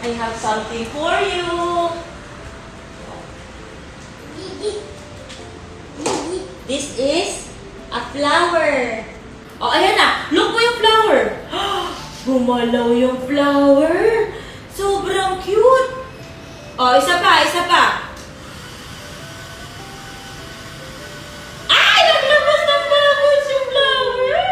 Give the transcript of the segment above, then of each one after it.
I have something for you. This is a flower. Oh, ayan na. Look mo yung flower. Gumalaw yung flower. Sobrang cute. Oh, isa pa, isa pa. Ay, naglabas ng bubbles yung flower.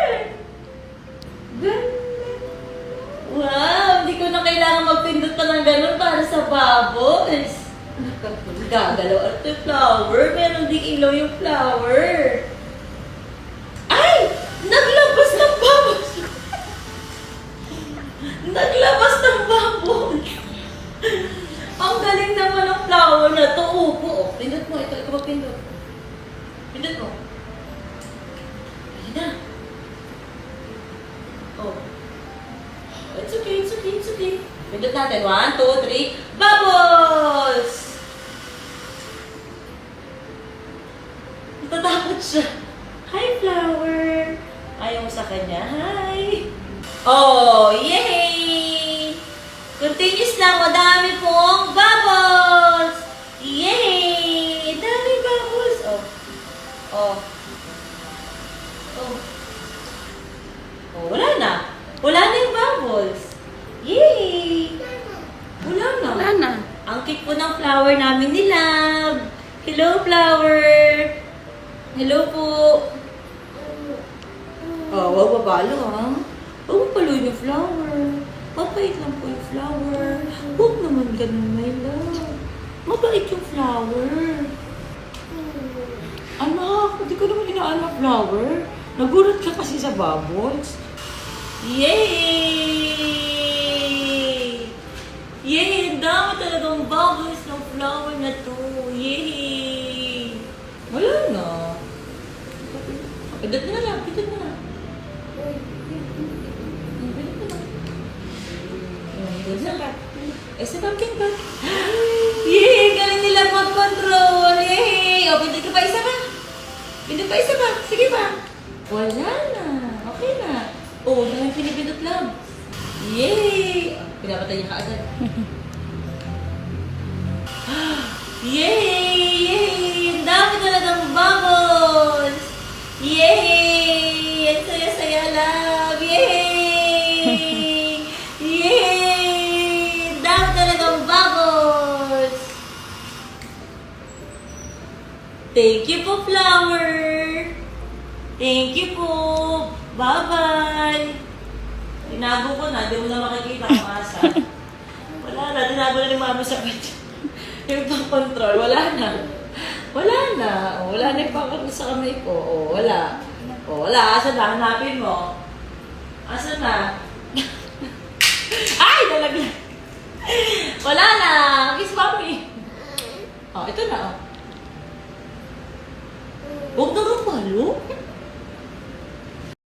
Wow, hindi ko na kailangan magpindot pa ng ganun para sa bubbles. Gagalaw at yung flower. Meron ding ilaw yung flower. Ay! Naglabas ng bubbles! Naglabas ng bubbles! Ang galing naman ng flower na to. Upo. Oh, pindot mo. Ito ba pindot? Pindot mo. Ayan na. Oh. It's okay, it's okay, it's okay. Pindot natin. 1, 2, 3. Bubbles! Natatakot siya. Hi, flower! Ayaw mo sa kanya. Hi! Oh, yay! Continuous lang. Madami pong bubbles! Yay! Dami bubbles! Oh. Oh. Oh. Oh, wala na. Wala na yung bubbles. Yay! Wala na. Wala na. Ang cute po ng flower namin ni Love. Hello, flower! Hello po! Oh, wag babalo ha. Huwag mo paluin yung flower. Mabait lang po yung flower. Huwag naman ganun, my love. Mabait yung flower. Anak, hindi ko naman inaan ang flower. Nagulat ka kasi sa bubbles. Yay! Yay! Ang dami talagang bubbles ng flower na to. Yay! Wala na. Pindot mo na lang. Pindot mo na. Pindot mo na. Isa pa. Isa pa, pindot pa. Yay! Galing nila mag-control. Yay! O, pindot ka pa. Isa pa. Pindot pa. Isa pa. Sige pa. Wala na. Okay na. O, naman pinipindot lang. Yay! Pinapatay niya kaagad. Yay! Yay! Ang dami talagang bubbles! Yay! Ang saya-saya, love! Yay! Yay! Ang dami talagang bubbles! Thank you po, flower! Thank you po! Bye-bye! Tinago ko na, di mo na makikita ang asa. Wala na, tinago na ni mama sa kanya. Yung pang-control, wala na. Wala na. O, wala na yung pang-control sa kamay ko. O, wala. O, wala. Asan na? Hanapin mo. Asan na? Ay! Nalaglag. Wala na. Kiss mommy. O, ito na. O. Huwag na kang malo.